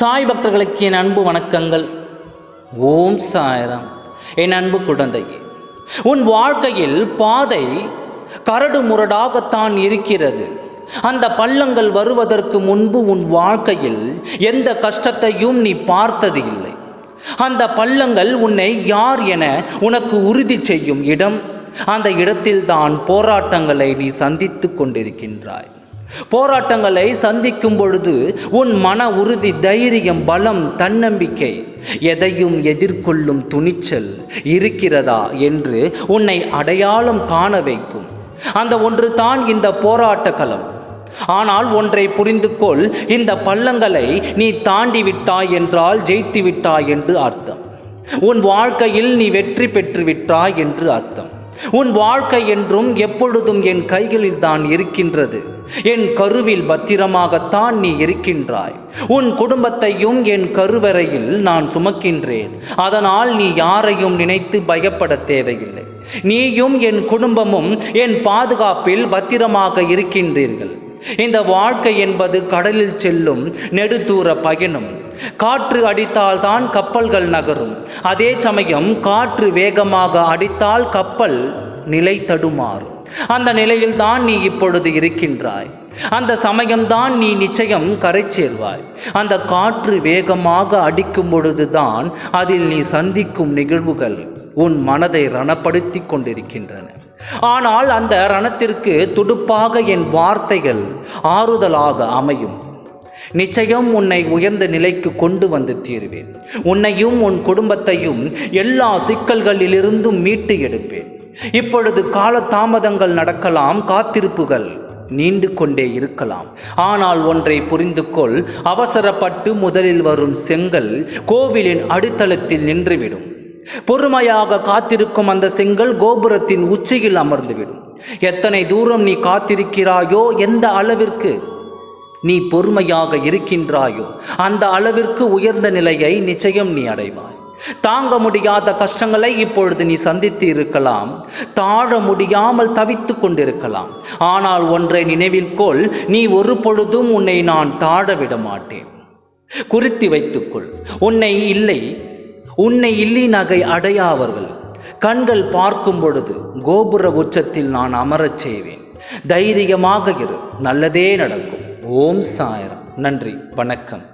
சாய் பக்தர்களுக்கு என் அன்பு வணக்கங்கள். ஓம் சாய்ராம். என் அன்பு குழந்தையே, உன் வாழ்க்கையில் பாதை கரடு முரடாகத்தான் இருக்கிறது. அந்த பள்ளங்கள் வருவதற்கு முன்பு உன் வாழ்க்கையில் எந்த கஷ்டத்தையும் நீ பார்த்தது இல்லை. அந்த பள்ளங்கள் உன்னை யார் என உனக்கு உறுதி செய்யும் இடம். அந்த இடத்தில்தான் போராட்டங்களை நீ சந்தித்து கொண்டிருக்கின்றாய். போராட்டங்களை சந்திக்கும் பொழுது உன் மன உறுதி, தைரியம், பலம், தன்னம்பிக்கை, எதையும் எதிர்கொள்ளும் துணிச்சல் இருக்கிறதா என்று உன்னை அடையாளம் காண வைக்கும். அந்த ஒன்று தான் இந்த போராட்ட களம். ஆனால் ஒன்றை புரிந்து கொள், இந்த பள்ளங்களை நீ தாண்டி விட்டாய் என்றால் ஜெயித்து விட்டாய் என்று அர்த்தம். உன் வாழ்க்கையில் நீ வெற்றி பெற்று விட்டாய் என்று அர்த்தம். உன் வாழ்க்கை என்றும் எப்பொழுதும் என் கைகளில் தான் இருக்கின்றது. என் கருவில் பத்திரமாகத்தான் நீ இருக்கின்றாய். உன் குடும்பத்தையும் என் கருவறையில் நான் சுமக்கின்றேன். அதனால் நீ யாரையும் நினைத்து பயப்பட தேவையில்லை. நீயும் என் குடும்பமும் என் பாதுகாப்பில் பத்திரமாக இருக்கின்றீர்கள். இந்த வாழ்க்கை என்பது கடலில் செல்லும் நெடுதூர பயணம். காற்று அடித்தால் தான் கப்பல்கள் நகரும். அதே சமயம் காற்று வேகமாக அடித்தால் கப்பல் நிலை தடுமாறும். அந்த நிலையில் தான் நீ இப்பொழுது இருக்கின்றாய். அந்த சமயம்தான் நீ நிச்சயம் கரை சேர்வாய். அந்த காற்று வேகமாக அடிக்கும் பொழுதுதான் அதில் நீ சந்திக்கும் நிகழ்வுகள் உன் மனதை ரணப்படுத்தி கொண்டிருக்கின்றன. ஆனால் அந்த ரணத்திற்கு துடுப்பாக என் வார்த்தைகள் ஆறுதலாக அமையும். நிச்சயம் உன்னை உயர்ந்த நிலைக்கு கொண்டு வந்து தீருவேன். உன்னையும் உன் குடும்பத்தையும் எல்லா சிக்கல்களிலிருந்தும் மீட்டு எடுப்பேன். இப்பொழுது கால தாமதங்கள் நடக்கலாம், காத்திருப்புகள் நீண்டு கொண்டே இருக்கலாம். ஆனால் ஒன்றை புரிந்து கொள், அவசரப்பட்டு முதலில் வரும் செங்கல் கோவிலின் அடித்தளத்தில் நின்றுவிடும். பொறுமையாக காத்திருக்கும் அந்த செங்கல் கோபுரத்தின் உச்சியில் அமர்ந்துவிடும். எத்தனை தூரம் நீ காத்திருக்கிறாயோ, எந்த அளவிற்கு நீ பொறுமையாக இருக்கின்றாயோ, அந்த அளவிற்கு உயர்ந்த நிலையை நிச்சயம் நீ அடைவாய். தாங்க முடியாத கஷ்டங்களை இப்பொழுது நீ சந்தித்து இருக்கலாம். தாழ முடியாமல் தவித்து கொண்டிருக்கலாம். ஆனால் ஒன்றை நினைவில் கொள், நீ ஒரு பொழுதும் உன்னை நான் தாழ விட மாட்டேன். குறித்து வைத்துக்கொள். உன்னை இல்லி நகை அடையாவர்கள் கண்கள் பார்க்கும் பொழுது கோபுர உச்சத்தில் நான் அமரச் செய்வேன். தைரியமாக இரு, நல்லதே நடக்கும். ஓம் சாய்ராம். நன்றி, வணக்கம்.